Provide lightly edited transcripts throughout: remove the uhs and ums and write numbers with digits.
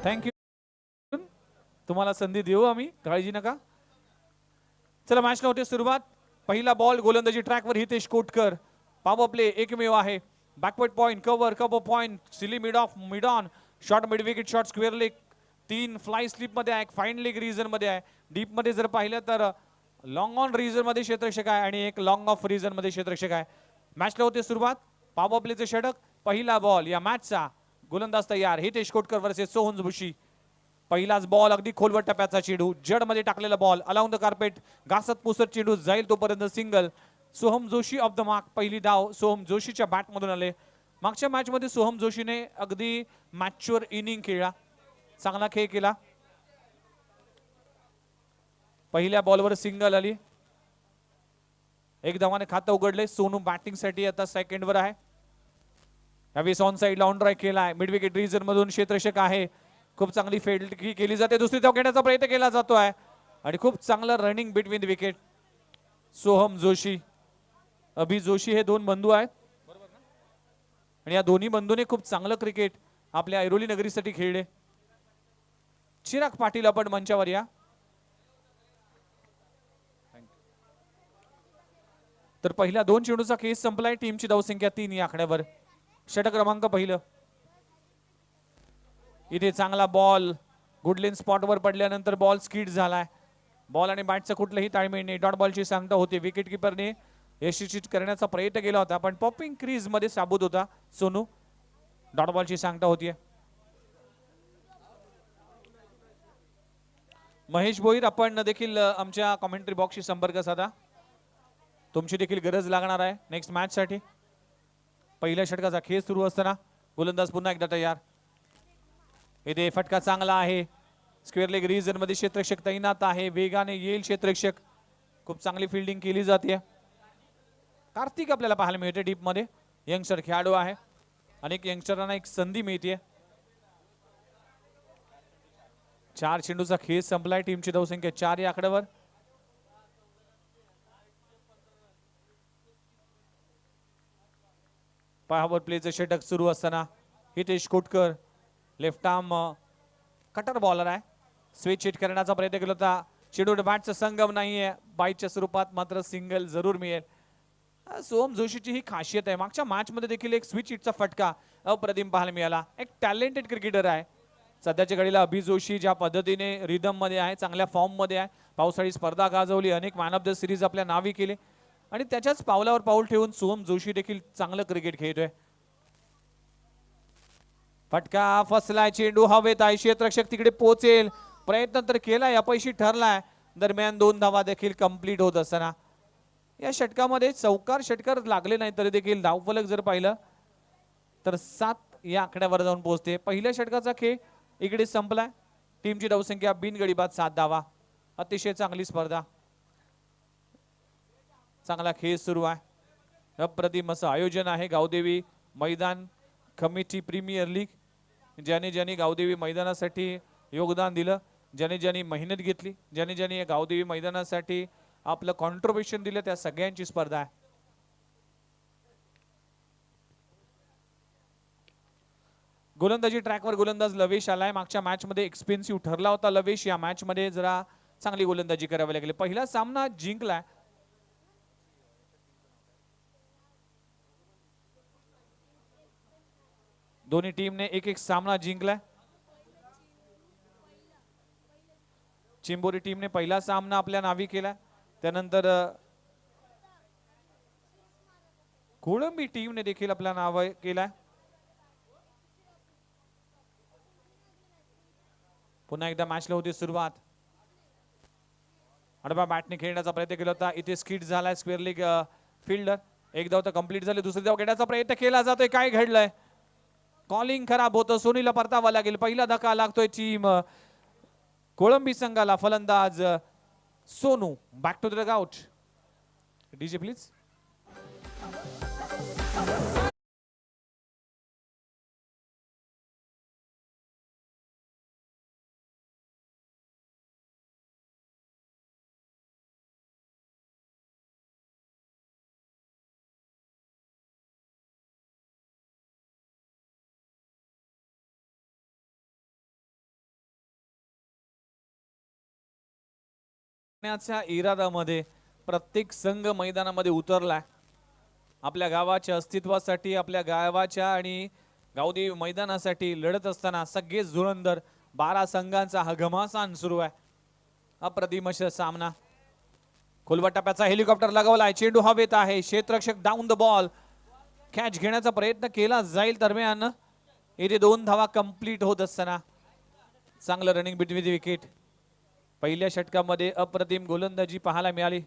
Thank you. तुम्हाला संधी देऊ आम्ही, काळजी नका. चला मॅचला होते सुरुवात. पहिला बॉल गोलंदाजी ट्रॅकवर हितेश कोटकर. पॉवर प्ले एकमेव आहे. Backward point, cover point, silly mid on, short mid wicket, short square leg. 3 fly slip मध्ये आहे, फाईन लेग रिजन मध्ये आहे. डीप मध्ये जर पाहिलं तर लॉंग ऑन रिजन मध्ये क्षेत्ररक्षक आहे आणि एक लॉंग ऑफ रिजन मध्ये क्षेत्ररक्षक आहे. मॅचला होते सुरुवात. पॉवर प्लेचे षटक. पहिला बॉल या मॅचचा. गोलंदाज तयार. हितेश कोटकर वर्सेस सोहम जोशी. पहिलाच बॉल अगदी खोलवर टप्प्याचा चेंडू, जड मध्ये टाकलेला बॉल, अलाउंड द कार्पेट, घासत पुसत चेंडू जाईल तोपर्यंत single. Soham Joshi of the mark. पहिली धाव सोहम जोशीच्या बॅट मधून आले. मागच्या मॅच मध्ये सोहम जोशीने अगदी मॅच्युअर इनिंग खेळला, चांगला खेळ केला. पहिल्या बॉलवर सिंगल आली. एक धावाने खातं उघडले. सोनू बॅटिंग साठी आता सेकंड वर आहे. यावेळेस ऑन साइड ऑन ड्राईव्ह केलाय. मिड विकेट रिजन मधून क्षेत्ररक्षक आहे. खूप चांगली फील्ड केली जाते. दुसरी धाव घेण्याचा प्रयत्न केला जातोय आणि खूप चांगलं running between the wicket. Soham Joshi, Abhi Joshi हे दोन बंधू आहेत आणि या दोन्ही बंधूने खूप चांगलं क्रिकेट आपल्या ऐरोली नगरीसाठी खेळले. चिराग पाटील आपण मंचावर या. तर पहिल्या 2 चेंडूचा केस संपलाय. टीमची धावसंख्या 3 या आकड्यावर. षटक क्रमांक पहिलं. इथे चांगला बॉल गुडलेन स्पॉटवर पडल्यानंतर बॉल स्किड झालाय. बॉल आणि बॅटचं कुठलंही ताळमेळ नाही. डॉट बॉलची सांगता होती. विकेट किपरने यशस्वी करण्याचा प्रयत्न केला होता पण पॉपिंग क्रीज मध्ये साबूत होता सोनू. डॉट बॉलची सांगता होतीये. महेश भोईर आपण देखील आमच्या कॉमेंट्री बॉक्सशी संपर्क साधा. तुमची देखील गरज लागणार आहे नेक्स्ट मॅच साठी. पहिल्या षटकाचा खेळ सुरू असताना गोलंदाज पुन्हा एकदा तयार. इथे फटका चांगला आहे. स्क्वेअर लेग रिजन मध्ये क्षेत्ररक्षक तैनात आहे. वेगाने येईल क्षेत्ररक्षक. खूप चांगली फिल्डिंग केली जाते. कार्तिक आपल्याला पाहायला मिळते डीप मध्ये. यंगस्टर खेळाडू आहे. अनेक यंगस्टरांना एक संधी मिळते. 4 चेंडूचा खेळ संपलाय. टीमची धावसंख्या 4 या आकड्यावर. पॉवर प्लेचं षटक सुरू असताना Hitesh Kotkar left arm cutter bowler आहे. स्विच हिट करण्याचा प्रयत्न केला होता. चेंडू बॅटचा संगम नाहीये. बाईटच्या स्वरूपात मात्र सिंगल जरूर मिळेल. सोहम जोशीची ही खासियत आहे. मागच्या मॅच मध्ये देखील एक स्विच हिटचा फटका अप्रतिम पाहायला मिळाला. एक टॅलेंटेड क्रिकेटर आहे. सध्याच्या घडीला अभि जोशी ज्या पद्धतीने रिदम मध्ये आहे, चांगल्या फॉर्म मध्ये आहे, पावसाळी स्पर्धा गाजवली, अनेक मॅन ऑफ द सिरीज आपल्या नावी केले आणि त्याच्याच पावलावर पाऊल ठेवून सोहम जोशी देखील चांगलं क्रिकेट खेळतोय. फटका फसलाय. चेंडू हवेत आहे. क्षेत्ररक्षक तिकडे पोहोचेल प्रयत्न तर केलाय, अपयशी ठरलाय. दरम्यान 2 धावा देखील कंप्लीट होत असताना या षटकामध्ये चौकार षटकार लागले नाही तरी देखील धावफलक जर पाहिलं तर 7 या आकड्यावर जाऊन पोहोचते. पहिल्या षटकाचा खेळ इकडे संपलाय. टीमची धावसंख्या बिनगडी बाद 7 धावा. अतिशय चांगली स्पर्धा, चांगला खेळ सुरू आहे. अप्रतिम असं आयोजन आहे. गावदेवी मैदान कमिटी प्रीमियर लीग. ज्याने ज्याने गावदेवी मैदानासाठी योगदान दिलं, ज्याने ज्याने मेहनत घेतली, ज्याने ज्याने गावदेवी मैदानासाठी आपलं कॉन्ट्रीब्युशन दिलं, त्या सगळ्यांची स्पर्धा आहे. गोलंदाजी ट्रॅकवर गोलंदाज लवेश आलाय. मागच्या मॅच मध्ये एक्सपेन्सिव्ह ठरला होता लवेश. या मॅच मध्ये जरा चांगली गोलंदाजी करावी लागली. पहिला सामना जिंकलाय. दोन्ही टीमने एक एक सामना जिंकलाय. चिंबोरी टीमने पहिला सामना आपल्या नावी केला. त्यानंतर कोळंबी टीमने देखील आपल्या नाव केलाय. पुन्हा एकदा मॅचला होती सुरुवात. अडबा बॅटने खेळण्याचा प्रयत्न केला होता. इथे स्किट झालाय. Square leg fielder. एक धाव तर कंप्लीट झाली. दुसरी धाव घेण्याचा प्रयत्न केला जातोय. काय घडलंय? कॉलिंग खराब होतं. सोनीला परतावा लागेल. पहिला धक्का लागतोय टीम कोळंबी संघाला. फलंदाज Sonu back to the dugout. DJ please. च्या इरादामध्ये प्रत्येक संघ मैदानामध्ये उतरलाय आपल्या गावाच्या अस्तित्वासाठी, आपल्या गावाच्या आणि गावदेवी मैदानासाठी लढत असताना सगळेच धुरंधर 12 संघांचा हा घमासान सुरू आहे. अप्रतिम असा सामना. खोलवा टप्प्याचा हेलिकॉप्टर लगावलाय, चेंडू हवेत आहे, क्षेत्ररक्षक डाऊन द बॉल, कॅच घेण्याचा प्रयत्न केला जाईल. दरम्यान येथे 2 धावा कंप्लीट होत असताना चांगलं रनिंग बिटवीन द विकेट. पहिल्या षटकामध्ये अप्रतिम गोलंदाजी पाहायला मिळाली.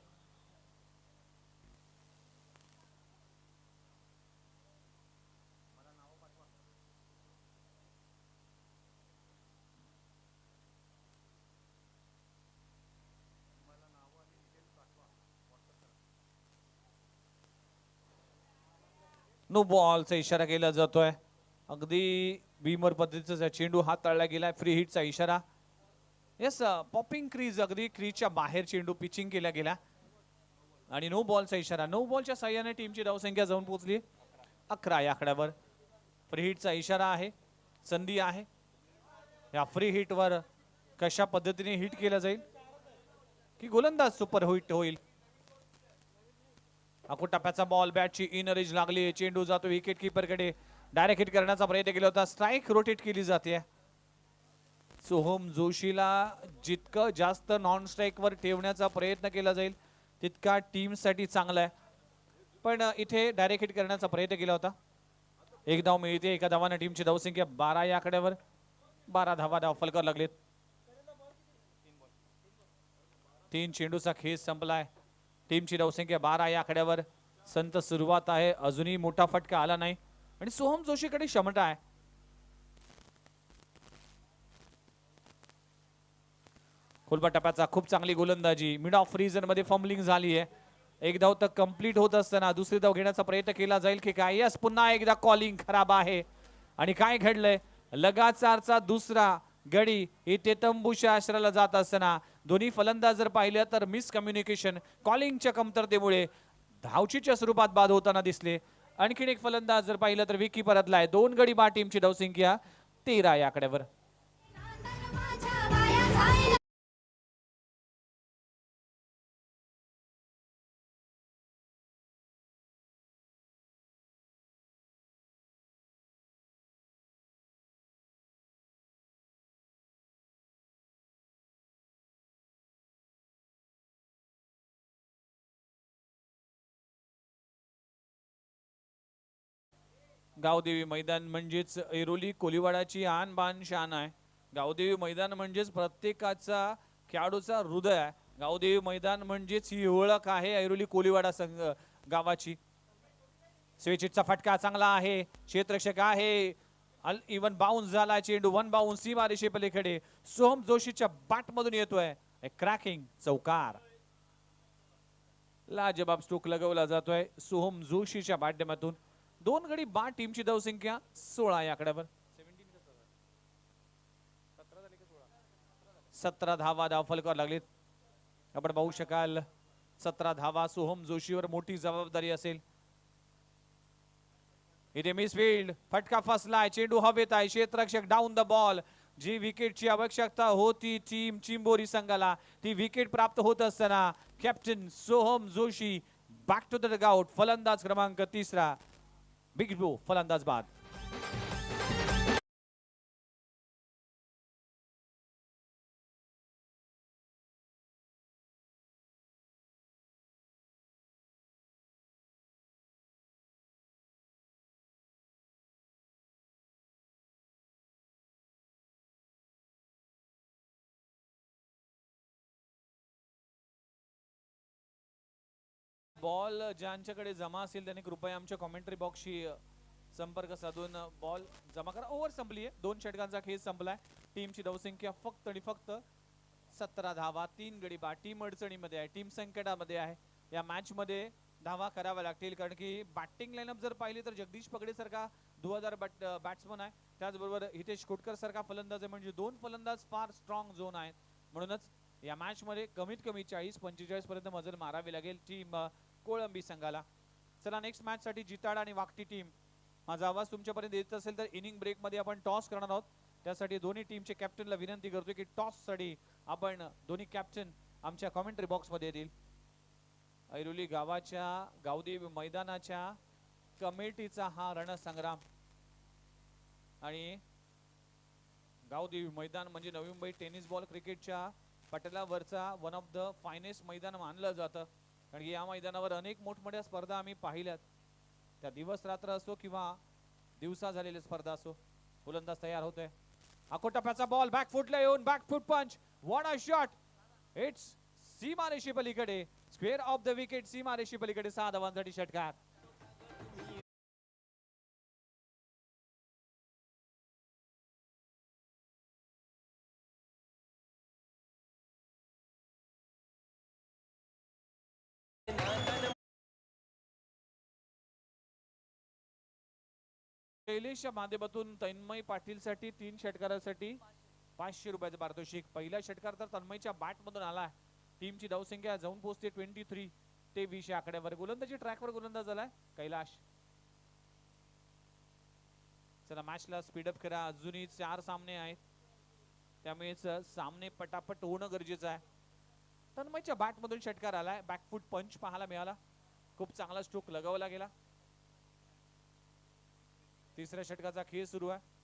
नो बॉलचा इशारा केला जातोय. अगदी बीमर पद्धतीचा चेंडू हात तळला गेलाय. फ्री हिटचा इशारा. येस, पॉपिंग क्रीज, अगदी क्रीजच्या बाहेर चेंडू पिचिंग केला गेला आणि नो बॉलचा इशारा. नो बॉलच्या साह्याने टीमची धावसंख्या जाऊन पोहोचली 11 या आकड्यावर. फ्री हिटचा इशारा आहे, संधी आहे. या फ्री हिटवर कशा पद्धतीने हिट केला जाईल की गोलंदाज सुपर हिट होईल. आखूड टप्प्याचा बॉल, बॅटची इनर एज लागली, चेंडू जातो विकेट कीपर कडे. डायरेक्ट हिट करण्याचा प्रयत्न केला होता. स्ट्राइक रोटेट केली जाते. सोहम जोशीला जितकं जास्त नॉन स्ट्राइक वर ठेवण्याचा प्रयत्न केला जाईल तितका टीम साठी चांगला आहे. पण इथे डायरेक्ट हिट करण्याचा प्रयत्न केला होता. एक धाव मिळते. एका धावाने टीमची धावसंख्या 12 या आकड्यावर. 12 धावा धाव फलकावर लागलेत. 3 चेंडूचा खेळ संपलाय. टीमची धावसंख्या 12 या आकड्यावर. संत सुरुवात आहे, अजूनही मोठा फटका आला नाही आणि सोहम जोशीकडे क्षमता आहे. खोलबा टप्प्याचा खूप चांगली गोलंदाजी. मिड ऑफ रिजन मध्ये फंबलिंग झाली आहे. एक धाव तर कंप्लीट होत असताना दुसरी धाव घेण्याचा प्रयत्न केला जाईल की काय. यस, पुन्हा एकदा कॉलिंग खराब आहे. आणि काय घडलंय, लगातारचा दुसरा गडी इथे तंबूच्या आश्रयाला जात असताना दोन्ही फलंदाज जर पाहिलं तर मिसकम्युनिकेशन, कॉलिंगच्या कमतरतेमुळे धावचीच्या स्वरूपात बाद होताना दिसले. आणखीन एक फलंदाज जर पाहिलं तर विकी परतलाय. 2 गडी बाद. टीमची धावसंख्या 13 या आकड्यावर. गावदेवी मैदान म्हणजेच ऐरोली कोलीवाडाची आन बान शान आहे. गावदेवी मैदान म्हणजेच प्रत्येकाचा खेळाडूचा हृदय आहे. गावदेवी मैदान म्हणजेच ही ओळख आहे ऐरोली कोलीवाडा संघ गावाची. स्वेचिटचा फटका चांगला आहे. क्षेत्ररक्षक आहे, इवन बाउन्स झाला चेंडू. 1 बाउन्स सीमा रेषेपलीकडे. सोहम जोशीच्या बॅट मधून येतोय क्रॅकिंग चौकार. लाजबाब स्ट्रोक लगवला जातोय सोहम जोशीच्या माध्यमातून. 2 गडी बाद. टीमची धावसंख्या 16 या आकड्यावर. 17 धावा धाव फलकावर लागलीत. आपण पाहू शकाल 17 धावा. सोहम जोशीवर मोठी जबाबदारी असेल. इथे मिसफील्ड, फटका फसलाय, चेंडू हवेत आहे. क्षेत्ररक्षक डाऊन द बॉल. जी विकेटची आवश्यकता होती टीम चिंबोरी संघाला ती विकेट प्राप्त होत असताना captain Soham Joshi back to the dugout. फलंदाज क्रमांक 3 बिग ब्रो फलंदाज बाद. बॉल ज्यांच्याकडे जमा असेल त्यांनी कृपया आमच्या कॉमेंट्री बॉक्सशी संपर्क साधून बॉल जमा करा. ओव्हर संपली आहे. 2 षटकांचा खेळ संपलाय. टीमची धावसंख्या फक्त आणि फक्त 17 धावा. 3 गडी बाद. टीम अडचणीमध्ये आहे, टीम संकटामध्ये आहे. या मॅच मध्ये धावा कराव्या लागतील कारण की बॅटिंग लाईनअप जर पाहिली तर जगदीश पगडे सारखा 2000 बॅट्समन आहे. त्याचबरोबर हितेश कोटकर सारखा फलंदाज आहे. म्हणजे 2 फलंदाज फार स्ट्रॉंग झोन आहेत. म्हणूनच या मॅच मध्ये कमीत कमी 40-45 पर्यंत मजल मारावी लागेल टीम कोळंबी संघाला. चला नेक्स्ट मॅच साठी जिताडा आणि वाकटी टीम. माझा आवाज तुमच्यापर्यंत येत असेल तर इनिंग ब्रेक मध्ये आपण टॉस करणार आहोत. त्यासाठी दोन्ही टीमचे कॅप्टनला विनंती करतोय की टॉस साठी आपण दोन्ही कॅप्टन आमच्या कॉमेंट्री बॉक्समध्ये येतील. ऐरोली गावाच्या गावदेवी मैदानाच्या कमिटीचा हा रणसंग्राम आणि गावदेवी मैदान म्हणजे नवी मुंबई टेनिस बॉल क्रिकेटच्या पटलावरचा वन ऑफ द फायनेस्ट मैदान मानलं जातं. कारण की या मैदानावर अनेक मोठमोठ्या स्पर्धा आम्ही पाहिल्यात. त्या दिवस रात्र असो किंवा दिवसा झालेल्या स्पर्धा असो. गोलंदाज तयार होतोय. आकोटप्प्याचा बॉल बॅक फुटला येऊन back foot punch. What a shot. It's सीमारेषे पलीकडे. Square of the wicket. सीमारेषे पलीकडे 6 धावांसाठी षटकार. शैलेशच्या माध्यमातून तन्मय पाटील साठी 3 षटकारासाठी 500 रुपयाचं पारितोषिक. पहिला षटकार तर तन्मयच्या बॅट मधून आला. टीमची धावसंख्या जाऊन पोहोचते 23 ते 20 आकड्यावर. गोलंदाजी ट्रॅकवर गोलंदाज झालाय कैलाश. चला मॅचला स्पीडअप करा. अजूनही 4 सामने आहेत त्यामुळेच सामने पटापट होणं गरजेचं आहे. तन्मयच्या बॅट मधून षटकार आलाय. बॅकफुट पंच पाहायला मिळाला. खूप चांगला स्ट्रोक लगावला गेला. तिसऱ्या षटकाचा खेळ सुरू आहे.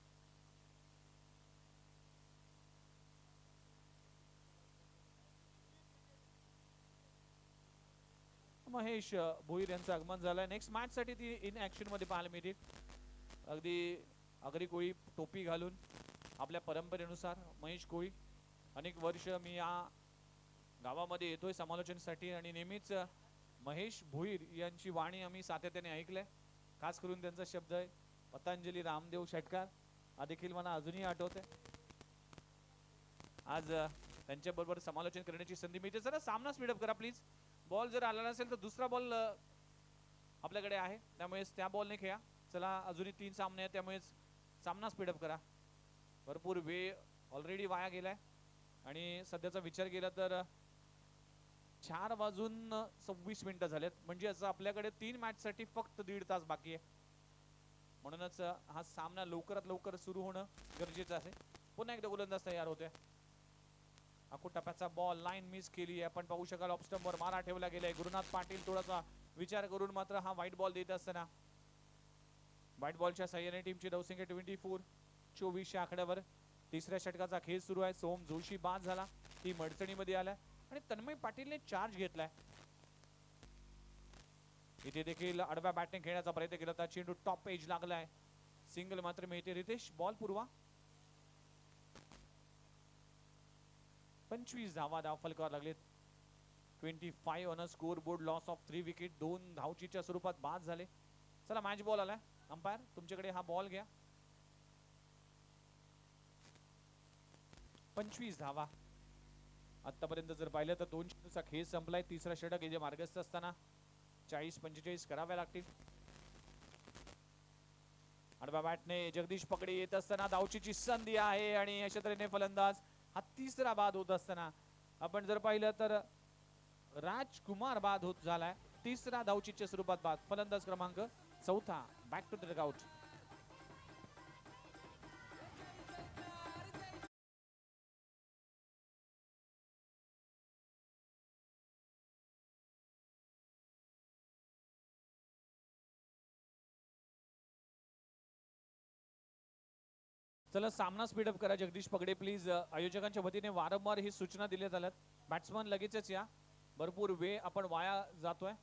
महेश भोईर यांचं आगमन झालंय. नेक्स्ट मॅच साठी ती इन ऍक्शन मध्ये पाहायला मिळते. अगदी आगरी कोळी टोपी घालून आपल्या परंपरेनुसार महेश कोळी. अनेक वर्ष मी या गावामध्ये येतोय समालोचनासाठी आणि नेहमीच महेश भोईर यांची वाणी आम्ही सातत्याने ऐकलंय. खास करून त्यांचा शब्द आहे पतंजली रामदेव षटकार हा देखील मला अजूनही आठवतंय. आज त्यांच्या बरोबर समालोचन करण्याची संधी मिळते. जरा सामना स्पीडअप करा प्लीज. बॉल जर आला नसेल तर दुसरा बॉल आपल्याकडे आहे त्यामुळे त्या बॉलने खेळा. चला अजूनही 3 सामने आहेत त्यामुळे सामना स्पीडअप करा. भरपूर वेळ ऑलरेडी वाया गेलाय आणि सध्याचा विचार केला तर 4 वाजून 26 मिनिटं झालेत. म्हणजे असं आपल्याकडे 3 मॅच साठी फक्त 1.5 तास बाकी आहे. म्हणूनच हा सामना लवकरात लवकर सुरू होणं गरजेचं आहे. पुन्हा एकदा गोलंदाज तयार होतोय. आकोटप्प्याचा बॉल लाईन मिस केली. आपण पाहू शकाल ऑफ स्टंपवर मारा ठेवला गेलाय. गुरुनाथ पाटील थोडासा विचार करून मात्र हा व्हाईट बॉल देत असताना व्हाईट बॉलच्या सहाय्याने टीमची धावसंख्या 24 आकड्यावर. तिसऱ्या षटकाचा खेळ सुरू आहे. सोम जोशी बाद झाला. ती अडचणीमध्ये आलाय आणि तन्मय पाटीलने चार्ज घेतलाय. इथे देखील आडव्या बॅटिंग खेळण्याचा प्रयत्न केला होता. चेंडू टॉप एज लागलाय. सिंगल मात्र मिळते. रितेश बॉल पुरवा. 25 धावा धाव फलकावर लागलेत. 25 on a score board. Loss of 3 wicket. 2 धावचीच्या स्वरूपात बाद झाले. चला मॅच बॉल आलाय. अंपायर तुमच्याकडे हा बॉल घ्या. 25 धावा आतापर्यंत जर पाहिलं तर 2 चेंडूचा खेळ संपलाय. तिसरा षटक जे मार्गस्थ असताना 40-45 कराव्या लागतील. आडव्या बॅटने जगदीश पकडे येत असताना धावचीची संधी आहे आणि अशा तऱ्हेने फलंदाज हा तिसरा बाद होत असताना आपण जर पाहिलं तर राजकुमार बाद होत झालाय. तिसरा धावचीच्या स्वरूपात बाद. फलंदाज क्रमांक 4 बॅक टू द डगआउट. चला सामना स्पीडअप करा. जगदीश पगडे प्लीज. आयोजकांच्या वतीने वारंवार ही सूचना दिल्या झाल्यात. बॅट्समन लगेचच या. भरपूर वेळ आपण वाया जातोय.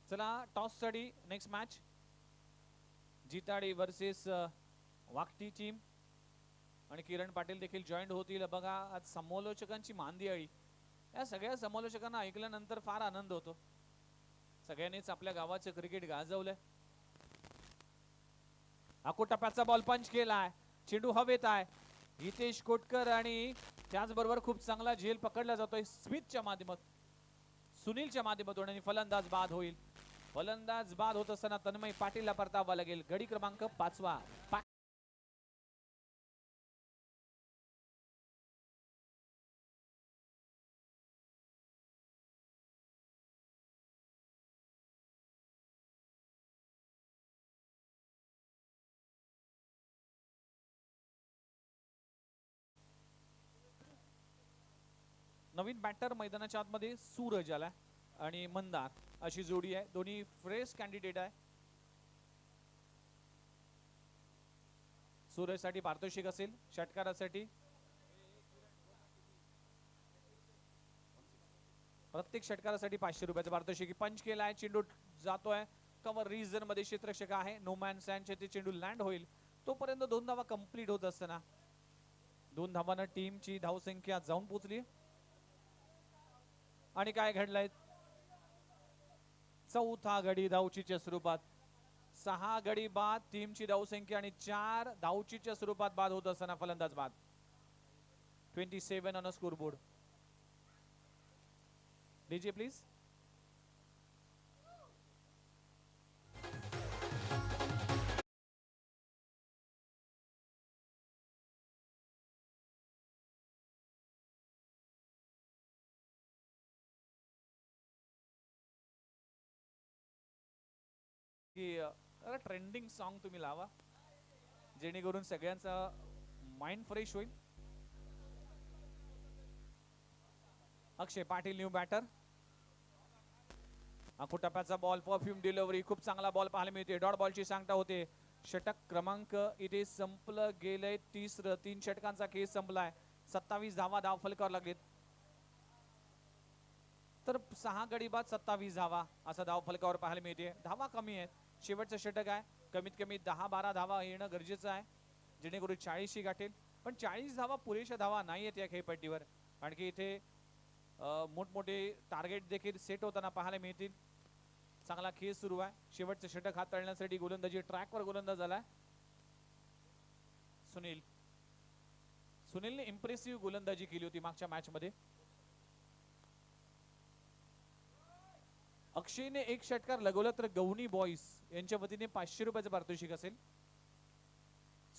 चला टॉस साठी नेक्स्ट मॅच जिताडी वर्सेस वाकटी टीम आणि किरण पाटील देखील जॉईंट होतील. बघा आज समालोचकांची मांदियाळी. या सगळ्या समालोचकांना ऐकल्यानंतर फार आनंद होतो. सगळ्यांनीच आपल्या गावाचं क्रिकेट गाजवलंय. आकोटप्प्याचा बॉल पंच केलाय. चेंडू हवेत आहे. हितेश कोटकर आणि त्याचबरोबर खूप चांगला झेल पकडला जातोय स्मिथच्या माध्यमातून, सुनीलच्या माध्यमातून आणि फलंदाज बाद होईल. फलंदाज बाद होत असताना तन्मय पाटीलला परतावा लागेल. गडी क्रमांक 5. नवीन बॅटर मैदानाच्या आतमध्ये सूरज आला आणि मंदार अशी जोडी आहे. दोन्ही फ्रेश कॅन्डिडेट आहे. सूरजसाठी पारितोषिक असेल, षटकारासाठी प्रत्येक षटकारासाठी 500 रुपयाचं पारितोषिक. पंच केलाय, चेंडू जातोय कव्हर रिजन मध्ये, क्षेत्ररक्षक आहे नो मॅन सँडचे ते चेंडू लँड होईल तोपर्यंत 2 धावा कंप्लीट होत असताना 2 धावांना टीमची धावसंख्या जाऊन पोहोचली. आणि काय घडलंय, चौथा गडी धावचीच्या स्वरूपात 6 गडी बाद टीमची धावसंख्या आणि 4 धावचीच्या स्वरूपात बाद होत असताना फलंदाज बाद. 27 on a scoreboard. DJ please. की ट्रेंडिंग सॉन्ग तुम्ही लावा जेणेकरून सगळ्यांचा माइंड फ्रेश होईल. अक्षय पाटील न्यू बॅटर. टप्प्याचा बॉल, परफ्यूम डिलिव्हरी, खूप चांगला बॉल पाहायला मिळते. डॉट बॉलची सांगता होते. षटक क्रमांक इथे संपलं गेलंय. तिसरं 3 षटकांचा केस संपलाय. 27 धावा धाव फलकावर लागलेत. तर 6 गडी बाद 27 धावा असा धाव फलकावर पाहायला मिळते. धावा कमी आहेत, शेवटचं षटक आहे. कमीत कमी 10-12 धावा येणं गरजेचं आहे जेणेकरून 40 गाठेल. पण 40 धावा पुरेशा धावा नाही आहेत या खेळपट्टीवर. आणखी इथे मोठमोठे टार्गेट देखील सेट होताना पाहायला मिळतील. चांगला खेळ सुरू आहे. शेवटचं षटक हाताळण्यासाठी गोलंदाजी ट्रॅकवर गोलंदाज झालाय सुनील. सुनीलने इम्प्रेसिव्ह गोलंदाजी केली होती मागच्या मॅच मध्ये. अक्षयने 1 षटकार लगवलं तर गवणी बॉईज यांच्या वतीने 500 रुपयाचं पारितोषिक असेल.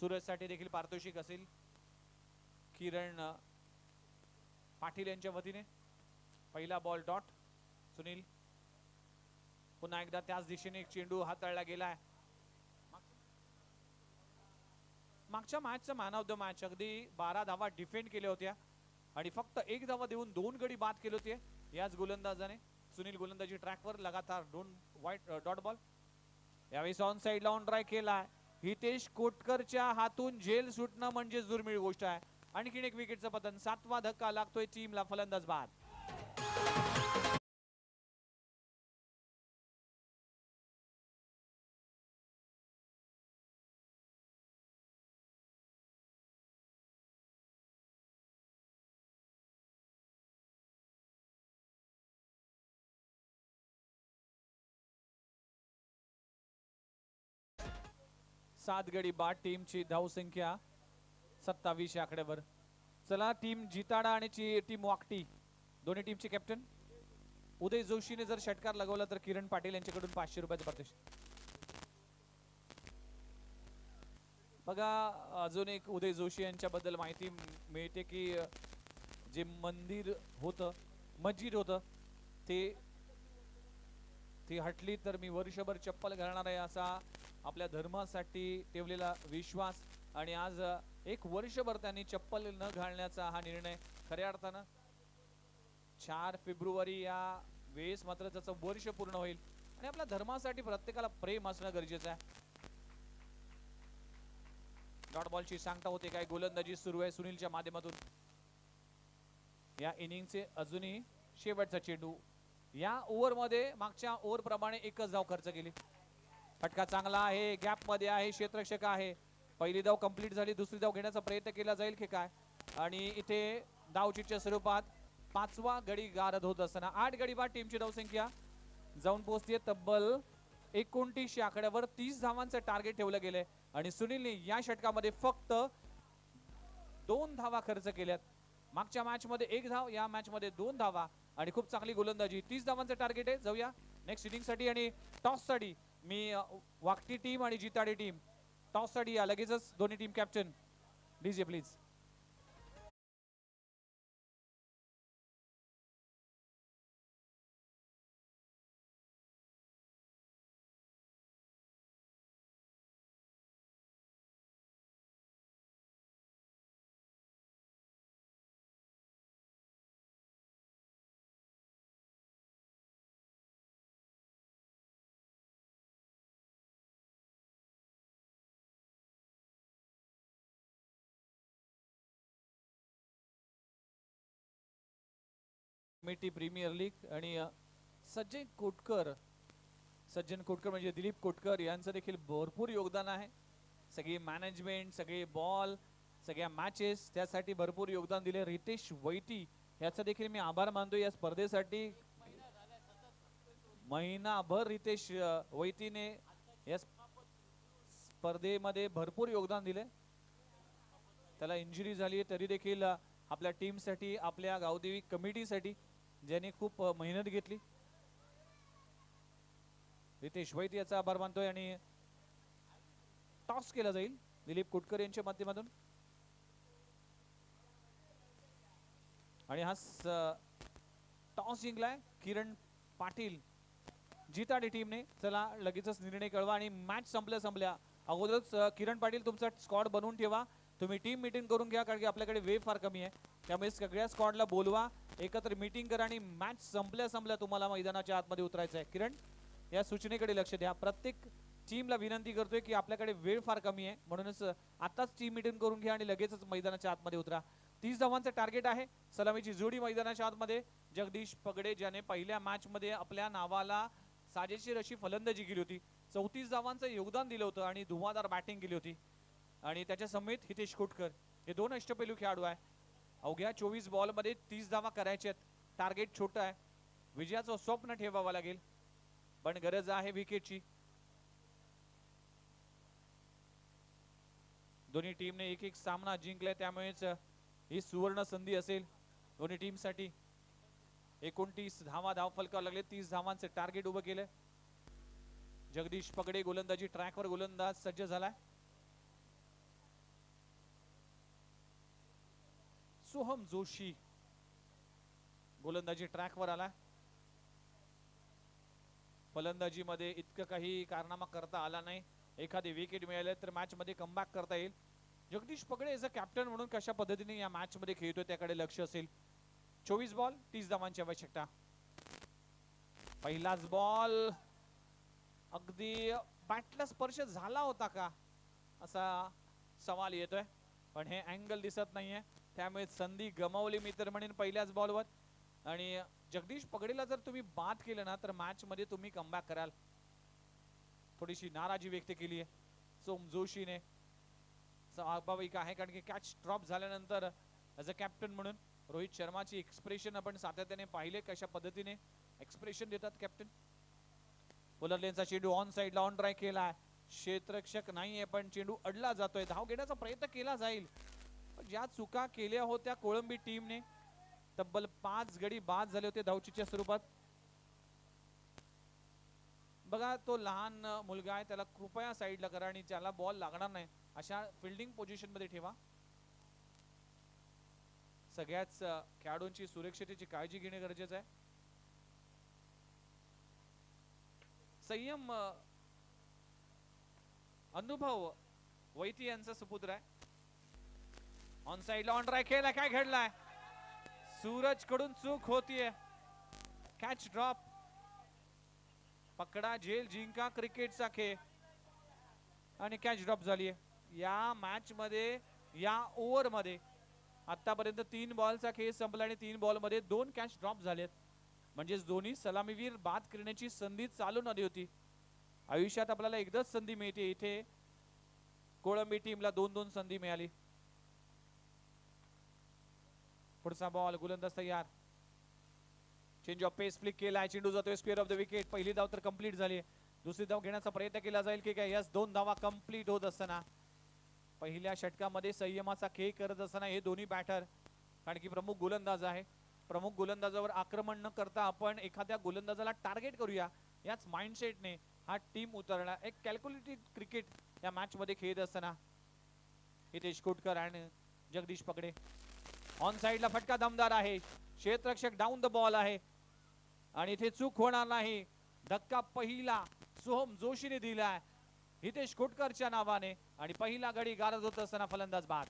सूरजसाठी देखील पारितोषिक असेल. किरण पाटील यांच्या वतीने पहिला बॉल डॉट. सुनील पुन्हा एकदा त्याच दिशेने एक चेंडू हाताळला गेलाय. मागच्या मॅचचा मॅन ऑफ द मॅच अगदी 12 धावा डिफेंड केल्या होत्या आणि फक्त 1 धावा देऊन 2 गडी बाद केले होते याच गोलंदाजाने. सुनील गोलंदाजी ट्रॅकवर लगातार 2 वाईट डॉट बॉल. यावेळी ऑन साइड लावून ट्राय केला. हितेश कोटकरच्या हातून जेल सुटणं म्हणजे दुर्मिळ गोष्ट आहे. आणखीन एक विकेटचं पतन. 7वा धक्का लागतोय टीमला. फलंदाज बाद. सात गडी बाद टीमची धावसंख्या 27 आकड्यावर. चला टीम जिताडा आणि टीम वाकटी दोन्ही टीमचे कॅप्टन उदय जोशीने जर षटकार लगवला तर किरण पाटील यांच्याकडून 500 रुपयाचं पारितोषिक. बघा अजून एक उदय जोशी यांच्याबद्दल माहिती मिळते की जे मंदिर होतं, मस्जिद होतं ती हटली तर मी वर्षभर चप्पल घालणार आहे असा आपल्या धर्मासाठी ठेवलेला विश्वास. आणि आज 1 वर्षभर त्यांनी चप्पल न घालण्याचा हा निर्णय खऱ्या अर्थानं 4 फेब्रुवारी या वेळेस मात्र त्याचं वर्ष पूर्ण होईल. आणि आपल्या धर्मासाठी प्रत्येकाला प्रेम असणं गरजेचं आहे. डॉट बॉलची सांगता होते. काय गोलंदाजी सुरू आहे सुनीलच्या माध्यमातून. या इनिंगचे अजूनही शेवटचा चेंडू. या ओव्हर मध्ये मागच्या ओव्हर प्रमाणे 1च धाव खर्च केली. फटका चांगला आहे, गॅप मध्ये आहे, क्षेत्ररक्षक आहे. पहिली धाव कंप्लीट झाली. दुसरी धाव घेण्याचा प्रयत्न केला जाईल की काय. आणि इथे धावचीच्या स्वरूपात 5वा गडी गारद होत असताना 8 गडी बाद टीमची धावसंख्या जाऊन पोहोचते तब्बल 29 आकड्यावर. 30 धावांचं टार्गेट ठेवलं गेलंय आणि सुनीलने या षटकामध्ये फक्त 2 धावा खर्च केल्यात. मागच्या मॅच मध्ये 1 धाव, या मॅच मध्ये 2 धावा आणि खूप चांगली गोलंदाजी. 30 धावांचं टार्गेट आहे. जाऊया नेक्स्ट इनिंग साठी आणि टॉस साठी. मी वाकटी टीम आणि जिताडी टीम टॉस साठी या लगेचच. दोन्ही टीम कॅप्टन डीजे प्लीज. मिठी प्रीमियर लीग आणि सज्जन कोटकर म्हणजे दिलीप कोटकर यांचं देखील भरपूर योगदान आहे. सगळी मॅनेजमेंट, सगळे बॉल, सगळ्या मॅचेस त्यासाठी भरपूर योगदान दिले. रितेश वैती याचा देखील मी आभार मानतो. या स्पर्धेसाठी महिनाभर रितेश वैतीने या स्पर्धेमध्ये भरपूर योगदान दिले. त्याला इंजुरी झाली तरी देखील आपल्या टीमसाठी, आपल्या गावदेवी कमिटीसाठी ज्याने खूप मेहनत घेतली. रितेश वैती याचा आभार मानतोय. आणि टॉस केला जाईल दिलीप कोटकर यांच्या माध्यमातून. आणि हा टॉस जिंकलाय किरण पाटील जिताडे टीमने. चला लगेचच निर्णय कळवा. आणि मॅच संपल्या अगोदरच किरण पाटील तुमचा स्क्वॉड बनवून ठेवा. तुम्ही टीम मीटिंग करून घ्या कारण की आपल्याकडे वेळ फार कमी आहे. त्यामुळे सगळ्या स्क्वॉडला बोलवा, एकत्र मीटिंग करा आणि मॅच संपल्या तुम्हाला मैदानाच्या आतमध्ये उतरायचं आहे. किरण या सूचनेकडे लक्ष द्या. प्रत्येक टीमला विनंती करतोय की आपल्याकडे वेळ फार कमी आहे, म्हणूनच आताच टीम मीटिंग करून घ्या आणि लगेचच मैदानाच्या आतमध्ये उतरा. 30 धावांचं टार्गेट आहे. सलामीची जोडी मैदानाच्या आतमध्ये. जगदीश पगडे ज्याने पहिल्या मॅच मध्ये आपल्या नावाला साजेशीर अशी फलंदाजी केली होती, 34 धावांचं योगदान दिलं होतं आणि धुवाधार बॅटिंग केली होती. आणि त्याच्या समेत हितेश कोटकर हे दोन अष्टपैलू खेळाडू आहे. अवघ्या 24 बॉल मध्ये 30 धावा करायच्या. टार्गेट छोटं आहे, विजयाचं स्वप्न ठेवावं लागेल, पण गरज आहे विकेटची. दोन्ही टीमने एक सामना जिंकलाय, त्यामुळेच ही सुवर्ण संधी असेल दोन्ही टीमसाठी. 29 धावा धावफलकावर लागले. 30 धावांचे टार्गेट उभं केलंय. जगदीश पगडे गोलंदाजी ट्रॅकवर गोलंदाज सज्ज झालाय. सोहम जोशी गोलंदाजी ट्रॅकवर आला. फलंदाजीमध्ये इतकं काही कारनामा करता आला नाही. एखादी विकेट मिळाले तर मॅच मध्ये कमबॅक करता येईल. Jagdish Pagade as a captain म्हणून कशा पद्धतीने या मॅच मध्ये खेळतोय त्याकडे लक्ष असेल. 24 बॉल 30 धावांची आवश्यकता. पहिलाच बॉल अगदी बॅटला स्पर्श झाला होता का असा सवाल येतोय, पण हे अँगल दिसत नाहीये, त्यामुळे संधी गमावली मी तर म्हणेन पहिल्याच बॉलवर. आणि जगदीश पगडेला जर तुम्ही बाद केलं ना तर मॅच मध्ये तुम्ही कमबॅक कराल. थोडीशी नाराजी व्यक्त केली आहे सोम जोशीने. स्वाभाविक आहे कारण की कॅच ड्रॉप झाल्यानंतर ॲज अ कॅप्टन म्हणून रोहित शर्माची एक्सप्रेशन आपण सातत्याने पाहिले कशा पद्धतीने एक्सप्रेशन देतात कॅप्टन. बॉलर लेनचा चेंडू ऑन साइडला ऑन ड्राय केला. क्षेत्ररक्षक नाहीये पण चेंडू अडला जातोय. धाव घेण्याचा प्रयत्न केला जाईल, ज्या चुका केल्या होत्या कोळंबी टीमने, तब्बल 5 गडी बाद झाले होते धावचीच्या स्वरूपात. बघा तो लहान मुलगा आहे, त्याला कृपया साईडला करा आणि त्याला बॉल लागणार नाही अशा फिल्डिंग पोझिशन मध्ये ठेवा. सगळ्याच खेळाडूंची सुरक्षतेची काळजी घेणे गरजेचं आहे. संयम अनुभव वैती यांचा सुपुत्र आहे. ऑन साइडला ऑन ड्राय केला. काय घडलाय? सूरज कडून चूक होतीये. Catch drop. पकडा झेल जिंका क्रिकेटचा खेळ आणि कॅच ड्रॉप झालीये. या मॅच मध्ये या ओव्हर मध्ये आतापर्यंत 3 बॉलचा खेळ संपला आणि 3 बॉल मध्ये 2 कॅच ड्रॉप झालेत. म्हणजेच दोन्ही सलामीवीर बाद करण्याची संधी चालून आली होती. आयुष्यात आपल्याला एकदाच संधी मिळते, इथे कोळंबी टीमला 2-2 संधी मिळाली. पुढचा बॉल गोलंदाज तयार. चेंज ऑफ पेस फ्लिक केलाय. चेंडू जातोय स्क्वेअर ऑफ द विकेट. पहिली धाव तर कंप्लीट झाली. दुसरी धाव घेण्याचा प्रयत्न केला जाईल की काय? यस, 2 धावा कंप्लीट होत असताना पहिल्या षटकामध्ये संयमाचा खेळ करत असताना हे दोन्ही बॅटर, कारण की प्रमुख गोलंदाज आहे, प्रमुख गोलंदाजावर आक्रमण न करता आपण एखाद्या गोलंदाजाला टार्गेट करूया याच माइंडसेटने हा टीम उतरला. एक कॅल्क्युलेटेड क्रिकेट या मॅच मध्ये खेळत असताना हितेश कोटकर आणि जगदीश पगडे. ऑन साइडला फटका दमदार आहे. क्षेत्ररक्षक डाऊन द बॉल आहे आणि इथे चूक होणार नाही. धक्का पहिला सोहम जोशीने दिलाय हितेश कोटकरच्या नावाने आणि पहिला गडी गारद होत असताना फलंदाज बाद.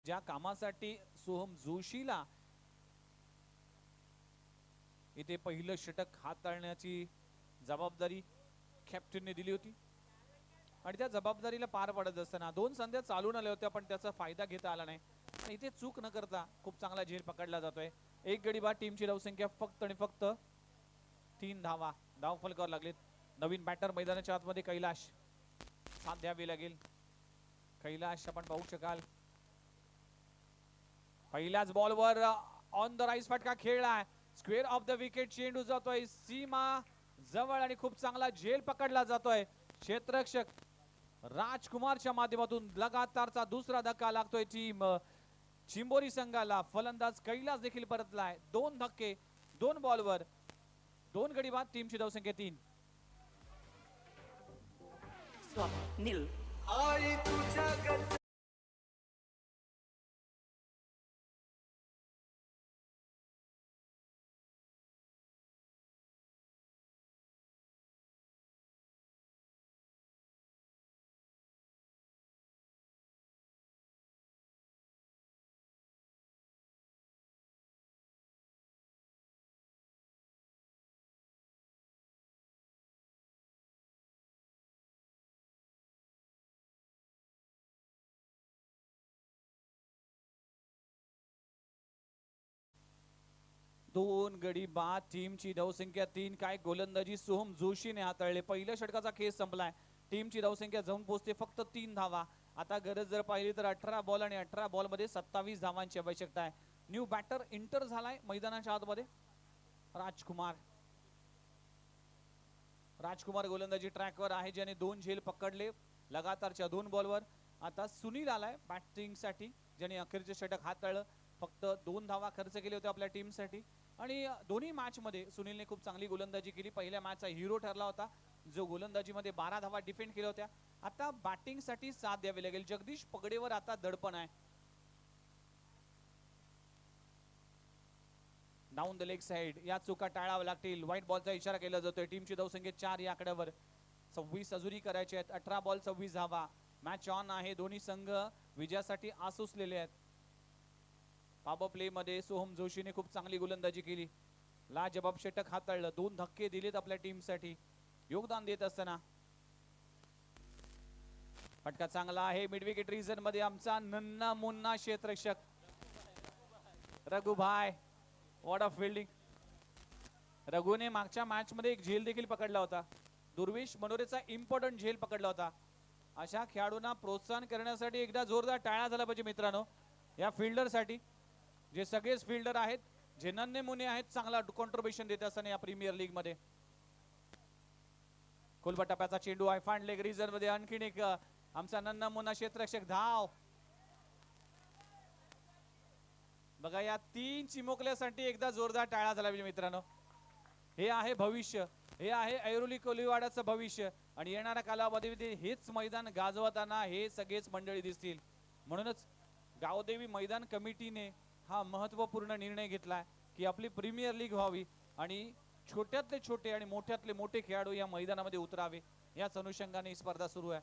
ज्या कामासाठी सोहम जोशीला इथे पहिलं षटक हाताळण्याची जबाबदारी कॅप्टनने दिली होती आणि त्या जबाबदारीला पार पडत असताना 2 संध्या चालून आल्या होत्या पण त्याचा फायदा घेता आला नाही. इथे चूक न करता खूप चांगला झेल पकडला जातोय. एक गडी बाद. टीमची धावसंख्या फक्त आणि फक्त 3 धावा. धाव फलकावर लागलेत. नवीन बॅटर मैदानाच्या आतमध्ये कैलाश. साथ द्यावी लागेल. कैलाश आपण पाहू शकाल पहिल्याच बॉलवर ऑन द राईस फटका खेळलाय. Square of the wicket. चेंडू जातोय सीमा जवळ आणि खूप चांगला झेल पकडला जातोय. क्षेत्ररक्षक राजकुमारच्या माध्यमातून लगातारचा दुसरा धक्का लागतोय टीम चिंबोरी संघाला. फलंदाज कैलास देखील परतलाय. 2 धक्के 2 बॉलवर 2 गडी बाद. टीमची धावसंख्या 3. स्वप्नील दोन गडी बाद. टीमची धावसंख्या 3. काय गोलंदाजी सोहम जोशीने हाताळले. पहिल्या षटकाचा खेळ संपलाय. टीमची धावसंख्या जाऊन पोहोचते फक्त 3 धावा. आता गरज जर पाहिली तर 18 बॉल आणि 18 बॉल मध्ये 27 धावांची आवश्यकता आहे. न्यू बॅटर इंटर झालाय मैदानाच्या आतमध्ये. राजकुमार गोलंदाजी ट्रॅकवर आहे ज्याने 2 झेल पकडले लगातारच्या 2 बॉलवर. आता सुनील आलाय बॅटिंग साठी ज्याने अखेरचे षटक हाताळलं. फक्त 2 धावा खर्च केले होते आपल्या टीम साठी आणि दोन्ही मॅच मध्ये सुनीलने खूप चांगली गोलंदाजी केली. पहिल्या मॅचचा हिरो ठरला होता जो गोलंदाजी मध्ये 12 धावा डिफेंड केल्या होत्या. आता बॅटिंग साठी साथ द्यावी लागेल. जगदीश पगडेवर आता दडपण आहे. Down the leg side. या चुका टाळाव्या लागतील. व्हाईट बॉलचा इशारा केला जातोय. टीमची धावसंख्या 4 या आकड्यावर. 26 अजूनही करायचे आहेत. 18 बॉल 26 धावा. मॅच ऑन आहे. दोन्ही संघ विजयासाठी आसुसलेले आहेत. पॉवर प्ले मध्ये सोहम जोशीने खूप चांगली गोलंदाजी केली. लाजबाब षटक हाताळलं. 2 धक्के दिलेत आपल्या टीम साठी योगदान देत असताना. फटका चांगला आहे. मिड विकेट रिजन मध्ये आमचा नन्ना मुन्ना क्षेत्ररक्षक रघुभाई. What a fielding. रघुने मागच्या मॅच मध्ये एक झेल देखील पकडला होता. दुर्वेश मनोरेचा इम्पॉर्टंट झेल पकडला होता. अशा खेळाडूंना प्रोत्साहन करण्यासाठी एकदा जोरदार टाळ्या झाला पाहिजे मित्रांनो. या फिल्डर साठी जे सगळेच फिल्डर आहेत जे नन्हे मुने आहेत चांगला कॉन्ट्रीब्युशन देत असताना या प्रीमियर लीग मध्ये. कोलबा टप्प्याचा चेंडू आहे. फांड लेग रिजन मध्ये आणखीन एक आमचा नन्ना मुन्ना क्षेत्ररक्षक धाव. बघा या 3 चिमुकल्यासाठी एकदा जोरदार टाळ्या झाला पाहिजे मित्रांनो. हे आहे भविष्य. हे आहे ऐरोली कोलीवाडाचं भविष्य आणि येणाऱ्या कालावधीमध्ये हेच मैदान गाजवताना हे सगळेच मंडळी दिसतील. म्हणूनच गावदेवी मैदान कमिटीने हा महत्वपूर्ण निर्णय घेतलाय की आपली प्रीमियर लीग व्हावी आणि छोट्यातले छोटे आणि मोठ्यातले मोठे खेळाडू या मैदानामध्ये उतरावे. याच अनुषंगाने ही स्पर्धा सुरू आहे.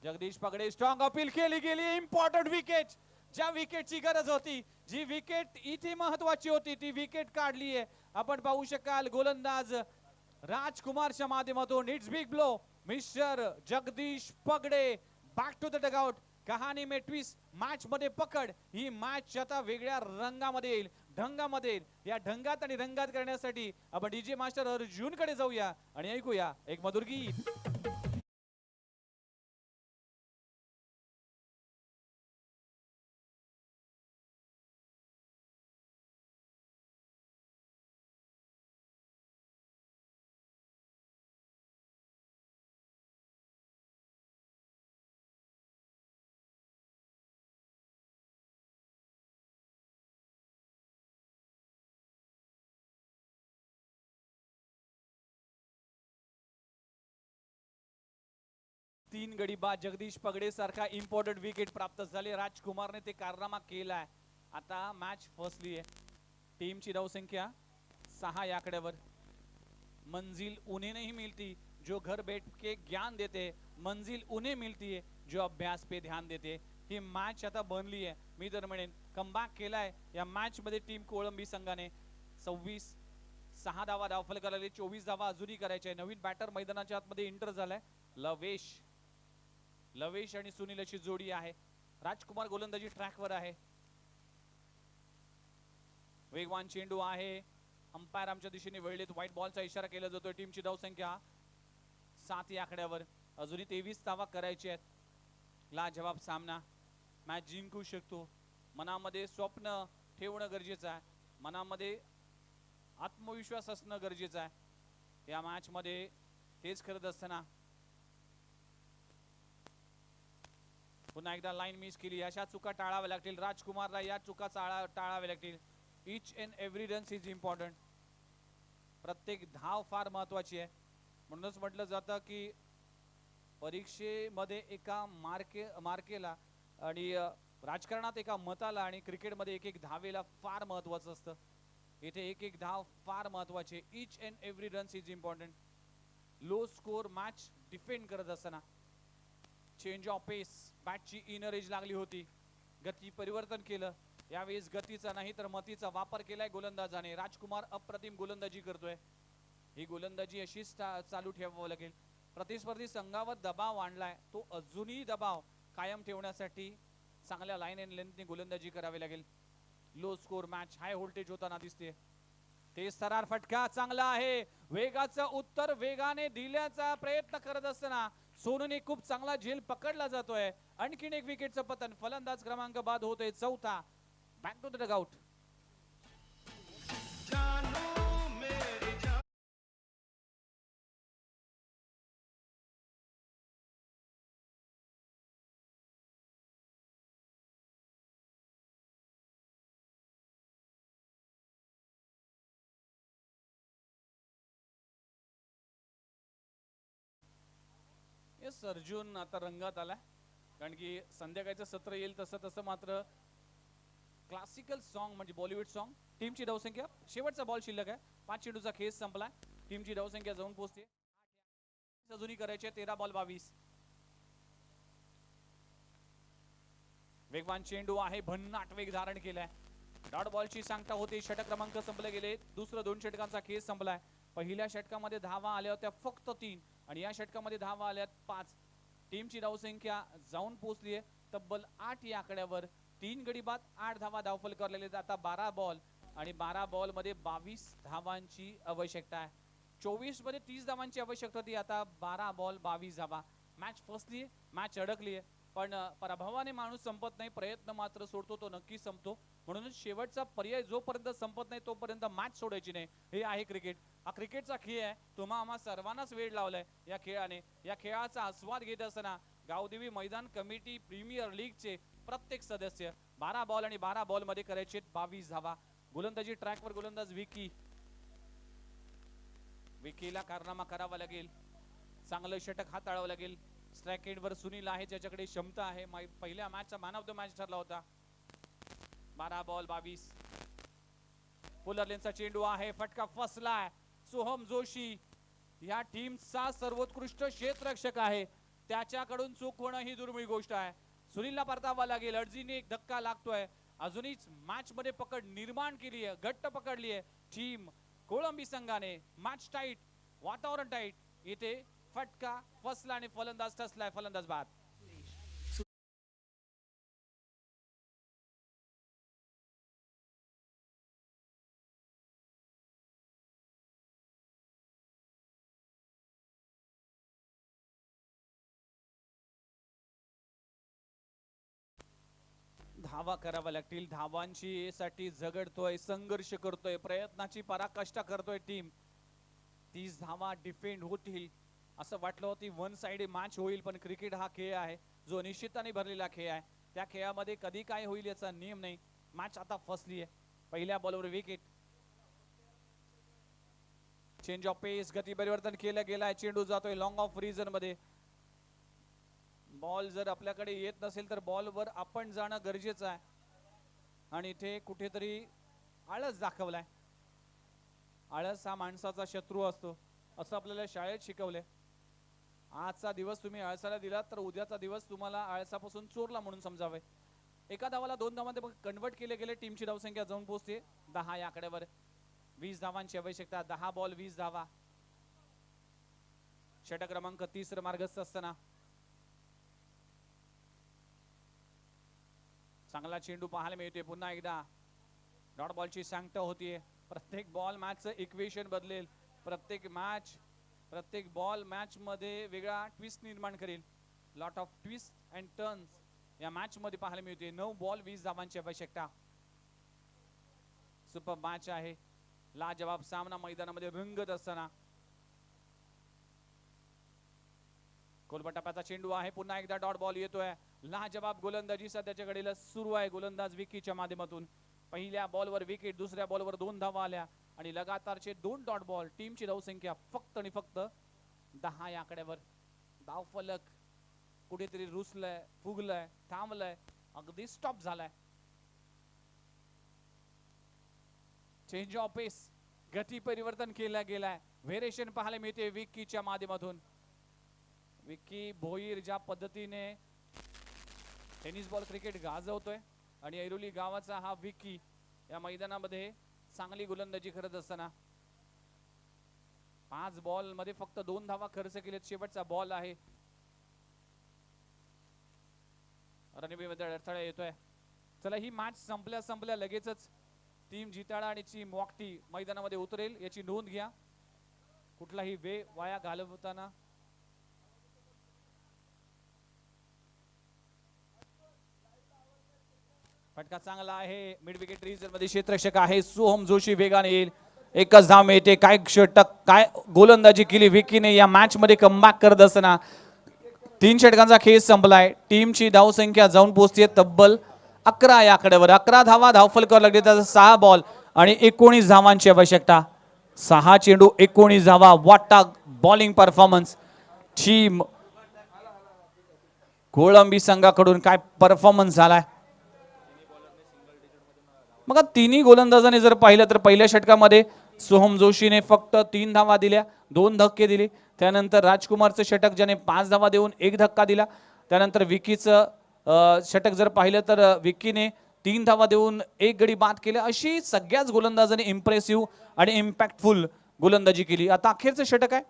जगदीश पगडे स्ट्रॉंग अपील केली गेली. Important wicket. ज्या विकेटची गरज होती जी विकेट इथे महत्वाची होती ती विकेट काढली आहे. आपण पाहू शकाल गोलंदाज राजकुमारच्या माध्यमातून. It's big blow. Mister Jagdish Pagade back to the dugout. कहाणी में ट्विस्ट. मॅच मध्ये पकड. ही मॅच आता वेगळ्या रंगामध्ये येईल ढंगामध्ये येईल. या ढंगात आणि रंगात करण्यासाठी आपण डीजे मास्टर अर्जुन कडे जाऊया आणि ऐकूया एक मधुर गीत. तीन गडी बाद. जगदीश पगडे सारखा इम्पॉर्टंट विकेट प्राप्त झाले. राजकुमारने ते कारनामा केलाय. आता मॅच फसली आहे. टीमची धावसंख्या 6 या आकड्यावर. मंजिल उन्हें नहीं मिलती जो घर बैठ के ज्ञान देते. मंजिल उन्हें मिलती है जो अभ्यास पे ध्यान देते. ही मॅच आता बनली आहे. मी तर म्हणेन कमबॅक केलाय या मॅच मध्ये टीम कोळंबी संघाने. 26-6 धावा धावफलकाला लागले. 24 धावा अजूनही करायचे. नवीन बॅटर मैदानाच्या आतमध्ये एंटर झालाय. लवेश आणि सुनील अशी जोडी आहे. राजकुमार गोलंदाजी ट्रॅकवर आहे. वेगवान चेंडू आहे. अंपायर आमच्या दिशेने वळलेत. व्हाईट बॉलचा इशारा केला जातोय. टीमची धावसंख्या 7 या आकड्यावर. अजूनही 23 धावा करायची आहेत. लाजवाब सामना. मॅच जिंकू शकतो. मनामध्ये स्वप्न ठेवणं गरजेचं आहे. मनामध्ये आत्मविश्वास असणं गरजेचं आहे या मॅच मध्ये. तेच करत असताना पुन्हा एकदा लाईन मिस केली. अशा चुका टाळाव्या लागतील. राजकुमारला या चुका टाळाव्या लागतील. इच and every run is important. प्रत्येक धाव फार महत्वाची आहे. म्हणूनच म्हटलं जातं की परीक्षेमध्ये एका मार्केला आणि राजकारणात एका मताला आणि क्रिकेटमध्ये एक धावेला फार महत्वाचं असतं. इथे एक धाव फार महत्वाची. Each and every run is important. Low score match defend करत असताना चेंज ऑफ पेस. बॅटची इनर एज लागली होती. गती परिवर्तन केलं. यावेळेस गतीचा नाही तर मतीचा वापर केलाय गोलंदाजाने. राजकुमार अप्रतिम गोलंदाजी करतोय. ही गोलंदाजी अशीच चालू ठेवावं लागेल. प्रतिस्पर्धी संघावर दबाव आणलाय. तो अजूनही दबाव कायम ठेवण्यासाठी चांगल्या लाईन अँड लेंथने गोलंदाजी करावी लागेल. Low score match high voltage होताना दिसते. तेज थरार फटका चांगला आहे. वेगाचं उत्तर वेगाने दिल्याचा प्रयत्न करत असताना सोनूने खूप चांगला झेल पकडला जातोय. आणखीन एक विकेटचं पतन. फलंदाज क्रमांक बाद होतोय 4था. Back to the dugout. Yes Arjun आता रंगात आलाय. कारण की संध्याकाळचं सत्र येईल तसं तसं मात्र क्लासिकल सॉन्ग म्हणजे बॉलिवूड सॉन्ग. टीमची धावसंख्या शेवटचा बॉल शिल्लक आहे. 5 चेंडूचा खेळ संपलाय. टीमची धावसंख्या जाऊन पोहोचते. अजूनही करायचे 13 बॉल 22. वेगवान चेंडू आहे. भन्नाट वेग धारण केलाय. डॉट बॉलची सांगता होते. षटक क्रमांक संपले गेले. दुसरं 2 षटकांचा खेळ संपलाय. पहिल्या षटकामध्ये धावा आल्या होत्या फक्त 3 आणि या षटकामध्ये धावा आल्या 5. टीमची धावसंख्या जाऊन पोहोचली आहे तब्बल 8 या आकड्यावर. 3 गडी बाद 8 धावा धावफल करलेले. आता 12 बॉल आणि 12 बॉल मध्ये 22 धावांची आवश्यकता आहे. 24 मध्ये 30 धावांची आवश्यकता होती. आता 12 बॉल 22 धावा. मॅच फसली. मॅच अडकली आहे. पण पराभवाने माणूस संपत नाही. प्रयत्न मात्र सोडतो तो नक्की संपतो. म्हणूनच शेवटचा पर्याय जोपर्यंत संपत नाही तोपर्यंत मॅच सोडायची नाही. हे आहे क्रिकेट. हा क्रिकेटचा खेळ आहे. तुम्हा आम्हा सर्वांनाच वेळ लावलाय या खेळाने. या खेळाचा आस्वाद घेत असताना गावदेवी मैदान कमिटी प्रीमियर लीगचे प्रत्येक सदस्य 12 बॉल आणि 12 बॉल मध्ये करायचे 22 धावा. गोलंदाजी ट्रॅकवर गोलंदाज विकीला कारनामा करावा लागेल. चांगलं षटक हाताळावं लागेल. स्ट्राइक एंडवर सुनील आहे ज्याच्याकडे क्षमता आहे. पहिल्या मॅचचा मॅन ऑफ द मॅच ठरला होता. 12 बॉल 22. पुलर लेनचा चेंडू आहे. फटका फसलाय. सोहम जोशी या टीमचा सर्वोत्कृष्ट क्षेत्ररक्षक आहे. त्याच्याकडून चूक होणं ही दुर्मिळ गोष्ट आहे. सुनीलला परतावा लागेल. अर्जीने एक धक्का लागतोय. अजूनही मॅच मध्ये पकड निर्माण केली आहे. घट्ट पकडली आहे टीम कोळंबी संघाने. Match tight. वातावरण टाईट. इथे फटका फसला आणि फलंदाज ठसलाय. फलंदाज बाद. धावा करावा लागतील. धावांची साठी झगडतोय. संघर्ष करतोय. प्रयत्नाची पराकाष्ठा करतोय टीम. 30 धावा डिफेंड होतील असं वाटलं होती. वन साइड मॅच होईल पण क्रिकेट हा खेळ आहे जो निश्चिताने भरलेला खेळ आहे. त्या खेळामध्ये कधी काय होईल याचा नियम नाही. मॅच आता फसली आहे. पहिल्या बॉलवर विकेट. चेंज ऑफ पेस. गती परिवर्तन केलं गेलाय. चेंडू जातोय लॉंग ऑफ रिजन मध्ये. बॉल जर आपल्याकडे येत नसेल तर बॉलवर आपण जाणं गरजेचं आहे. आणि इथे कुठेतरी आळस दाखवलाय. आळस हा माणसाचा शत्रू असतो असं आपल्याला शाळेत शिकवलंय. आजचा दिवस तुम्ही आळसाला दिलात तर उद्याचा दिवस तुम्हाला आळसापासून चोरला म्हणून समजावे. एका धावाला 2 धावांमध्ये कन्वर्ट केले गेले. टीमची धावसंख्या जाऊन पोहोचते 10 या आकड्यावर. 20 धावांची आवश्यकता. 10 बॉल 20 धावा. षटक क्रमांक 30 मार्गस्थ असताना चांगला चेंडू पाहायला मिळतोय. पुन्हा एकदा डॉट बॉलची सांगता होतीये. प्रत्येक बॉल मॅचचं इक्वेशन बदलेल. प्रत्येक बॉल मॅच मध्ये वेगळा ट्विस्ट निर्माण करेल. Lot of twist and turns या मॅच मध्ये पाहायला मिळते. 9 बॉल 20 धावांची आवश्यकता. सुपर मॅच आहे. लाजवाब सामना मैदानामध्ये रंगत असताना कोलबटाप्याचा चेंडू आहे. पुन्हा एकदा डॉट बॉल येतोय. लाजवाब गोलंदाजी सध्याच्या घडीला सुरू आहे. गोलंदाज विकीच्या माध्यमातून पहिल्या बॉलवर विकेट, दुसऱ्या बॉलवर 2 धावा आल्या आणि लगातारचे 2 डॉट बॉल. टीमची धावसंख्या फक्त आणि फक्त 10 या आकड्यावर. धाव फलक कुठेतरी रुसलंय, फुगलंय, थांबलंय, अगदी स्टॉप झालाय. चेंज ऑफ पेस, गती परिवर्तन केलं गेलाय. व्हेरिएशन पाहायला मिळते विकीच्या माध्यमातून. विकी भोईर ज्या पद्धतीने टेनिस बॉल क्रिकेट गाजवतोय आणि ऐरोली गावाचा हा विकी या मैदानामध्ये चांगली गोलंदाजी करत असताना 5 बॉल मध्ये फक्त 2 धावा खर्च केलेत. शेवटचा बॉल आहे. रणबीरमध्ये अडथळा येतोय. चला ही मॅच संपल्या लगेचच टीम जिताळा आणि टीम वाकटी मैदानामध्ये उतरेल याची नोंद घ्या. कुठलाही वेळ वाया घालवताना फटका चांगला आहे. मिड विकेट रिजन मध्ये क्षेत्ररक्षक आहे सोहम जोशी. वेगाने येईल. एकच धाव मिळते. काय षटक, काय गोलंदाजी केली विकीने या मॅच मध्ये. कमबॅक करत असताना 3 षटकांचा खेळ संपलाय. टीमची धावसंख्या जाऊन पोहोचते तब्बल 11 या आकड्यावर. 11 धावा धावफलकावर लागले. त्याचा 6 बॉल आणि 19 धावांची आवश्यकता. 6 चेंडू 19 धावा. वाटा बॉलिंग परफॉर्मन्स. टीम कोळंबी संघाकडून काय परफॉर्मन्स झालाय. मग तिन्ही गोलंदाजाने जर पाहिलं तर पहिल्या षटकामध्ये सोहम जोशीने फक्त 3 धावा दिल्या, 2 धक्के दिले. त्यानंतर राजकुमारचं षटक ज्याने 5 धावा देऊन 1 धक्का दिला. त्यानंतर विकीचं षटक जर पाहिलं तर विकीने 3 धावा देऊन 1 गडी बाद केले. अशी सगळ्याच गोलंदाजांनी इम्प्रेसिव्ह आणि इम्पॅक्टफुल गोलंदाजी केली. आता अखेरचं षटक आहे.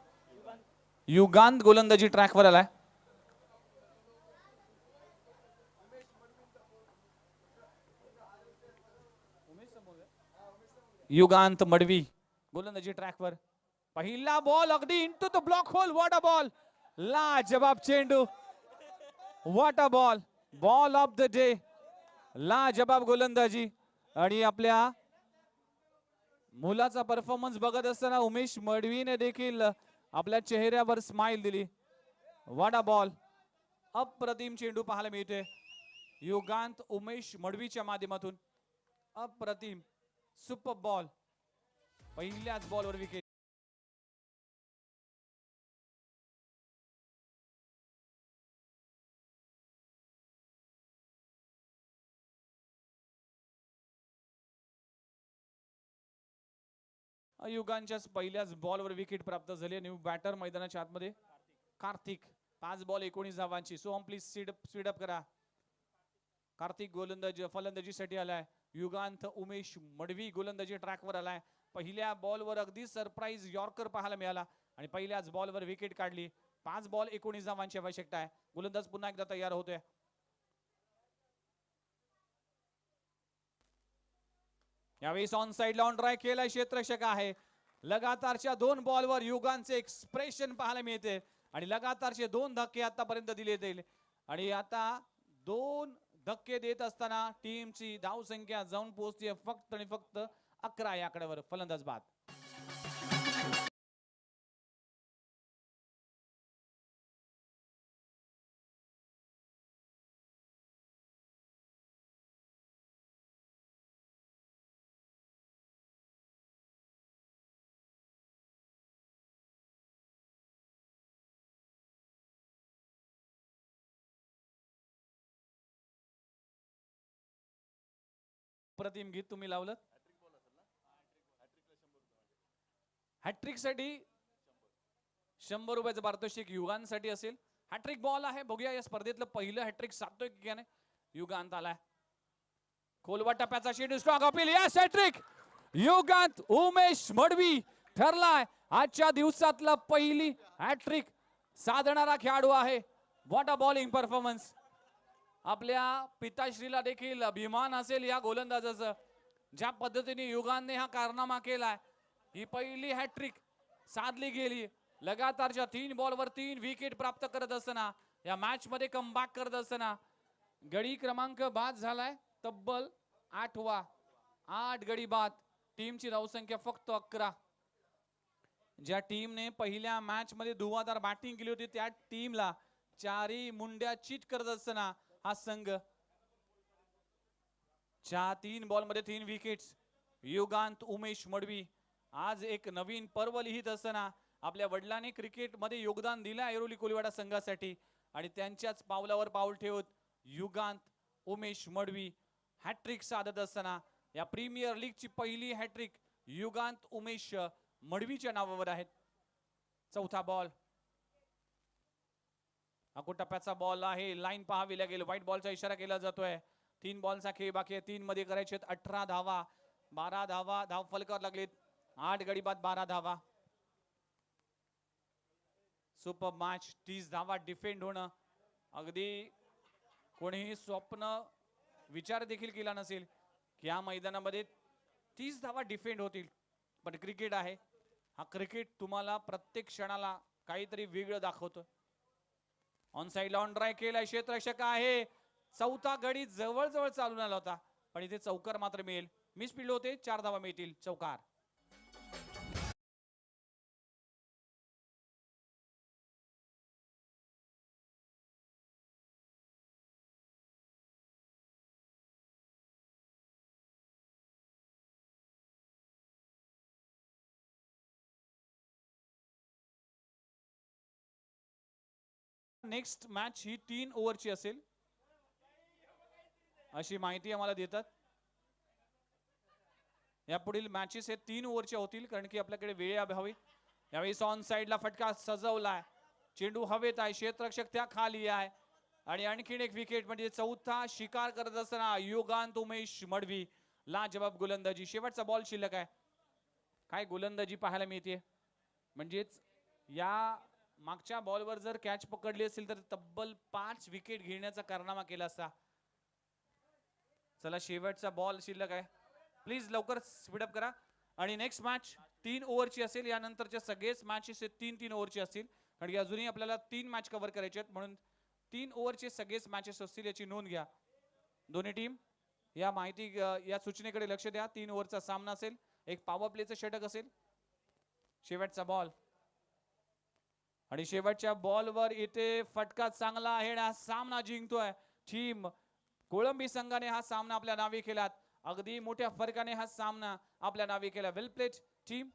युगांत गोलंदाजी ट्रॅकवर आलाय. युगांत मडवी गोलंदाजी ट्रॅकवर. पहिला बॉल अगदी into the block hole. What a ball. लाजवाब चेंडू. What a ball. Ball of the day. लाजवाब गोलंदाजी आणि आपल्या मुलाचा परफॉर्मन्स बघत असताना उमेश मडवीने देखील आपल्या चेहऱ्यावर स्माइल दिली. What a ball. अप्रतिम चेंडू पाहायला मिळतोय युगांत उमेश मडवीच्या माध्यमातून. अप्रतिम सुपर बॉल. पहिल्याच बॉलवर विकेट. युगांच्याच पहिल्याच बॉलवर विकेट प्राप्त झाली. न्यू बॅटर मैदानाच्या आतमध्ये कार्तिक. 5 बॉल 19 धावांची. सोहम प्लीज स्पीड अप करा. कार्तिक गोलंदाजी फलंदाजीसाठी आलाय. युगांत उमेश मडवी गोलंदाजी ट्रॅकवर आलाय. पहिल्या बॉलवर अगदी सरप्राईज यॉर्कर पाहायला मिळाला आणि पहिल्याच बॉलवर विकेट काढली. 5 बॉल 19 धावांची आवश्यकता आहे. गोलंदाज पुन्हा एकदा तयार होतोय. यावेळी ऑन साइड ऑन ट्राय केला क्षेत्ररक्षक आहे. लगातारच्या 2 बॉलवर युगांचे एक्सप्रेशन पाहायला मिळते आणि लगातारचे 2 धक्के आतापर्यंत दिले जाईल आणि आता 2 धक्के देत असताना टीमची धावसंख्या जाऊन पोहोचते फक्त आणि फक्त 11 या आकड्यावर. फलंदाज बाद. प्रतिम गीत तुम्ही लावलं. हॅट्रिक साठी 100 रुपयाचं पारितोषिक युगांसाठी असेल. हॅट्रिक बॉल आहे, बघूया या स्पर्धेतलं पहिलं हॅट्रिक साधतोय की नाही. युगांत आलाय, खोलवा टप्प्याचा शेड्यू स्ट्रॉंग अपील. यस हॅट्रिक युगांत उमेश मडवी ठरलाय आजच्या दिवसातला पहिली हॅट्रिक साधणारा खेळाडू आहे. What a bowling performance. आपल्या पिताश्रीला देखील अभिमान असेल या गोलंदाजाचं, ज्या पद्धतीने युगांतने हा कारनामा केलाय. ही पहिली हॅट्रिक साधली गेली. लगातारच्या 3 बॉलवर 3 विकेट प्राप्त करत असताना या मॅच मध्ये कमबॅक करत असताना गडी क्रमांक बाद झालाय तब्बल 8वा. 8 गडी बाद. टीमची धावसंख्या फक्त 11. ज्या टीमने पहिल्या मॅच मध्ये धुवाधार बॅटिंग केली होती त्या टीमला 4 मुंड्या चीट करत असताना हा संघ 3 बॉल मध्ये 3 विकेट्स. युगांत उमेश मडवी आज एक नवीन पर्व लिहित असताना आपल्या वडिलांनी क्रिकेट मध्ये योगदान दिलं ऐरोली कोलीवाडा संघासाठी आणि त्यांच्याच पावलावर पाऊल ठेवत युगांत उमेश मडवी हॅट्रिक साधत असताना या प्रीमियर लीग ची पहिली हॅट्रिक युगांत उमेश मडवीच्या नावावर आहेत. चौथा बॉल, टप्प्याचा बॉल आहे. लाईन पाहावी लागेल. व्हाईट बॉलचा इशारा केला जातोय. 3 बॉलचा खेळ बाकी आहे. 3 मध्ये करायचे 18 धावा. 12 धावा धाव फलकावर लागलेत. 8 गडी बाद 12 धावा. Super match. 30 धावा डिफेंड होणं अगदी कोणीही स्वप्न विचार देखील केला नसेल की या मैदानामध्ये 30 धावा डिफेंड होतील. पण क्रिकेट आहे, हा क्रिकेट तुम्हाला प्रत्येक क्षणाला काहीतरी वेगळं दाखवतो. ऑन साइड ऑन ड्राय केलाय. क्षेत्ररक्षक आहे. चौथा गडी जवळ चालून आला होता पण इथे चौकार मात्र मिळेल. मिस फील्ड होते. 4 धावा मिळतील. चौकार. नेक्स्ट मॅच ही 3 ओव्हरची असेल अशी माहिती आम्हाला देतात. या पुढील मॅचेस हे 3 ओव्हरच्या होतील कारण की आपल्याकडे वेळेअभावी. यावेळी ऑन साइडला फटका सजवलाय. चेंडू हवेत आहे. क्षेत्ररक्षक त्या खाली आहे आणि आणखीन एक विकेट म्हणजे चौथा शिकार करत असताना युगांत उमेश मडवी लाजवाब गोलंदाजी. शेवटचा बॉल शिल्लक आहे. काय गोलंदाजी पाहायला मिळते. म्हणजेच या मागच्या बॉलवर जर कॅच पकडली असेल तर तब्बल 5 विकेट घेण्याचा कारनामा केला असता. चला शेवटचा बॉल शिल्लक आहे. प्लीज लवकर स्पीड अप करा. आणि नेक्स्ट मॅच 3 ओव्हरची असेल. यानंतरच्या सगळेच मॅचेस 3-3 ओव्हरची असतील कारण की अजूनही आपल्याला 3 मॅच कव्हर करायचे आहेत म्हणून 3 ओव्हरचे सगळेच मॅचेस असतील याची नोंद घ्या. दोन्ही टीम या माहिती या सूचनेकडे लक्ष द्या. 3 ओव्हरचा सामना असेल. एक पॉवर प्लेचं षटक असेल. शेवटचा बॉल आणि शेवटच्या बॉलवर इथे फटका चांगला आहे. हा सामना जिंकतोय टीम कोळंबी संघाने. हा सामना आपल्या नावे केला. अगदी मोठ्या फरकाने हा सामना आपल्या नावे केला. वेल प्लेड टीम.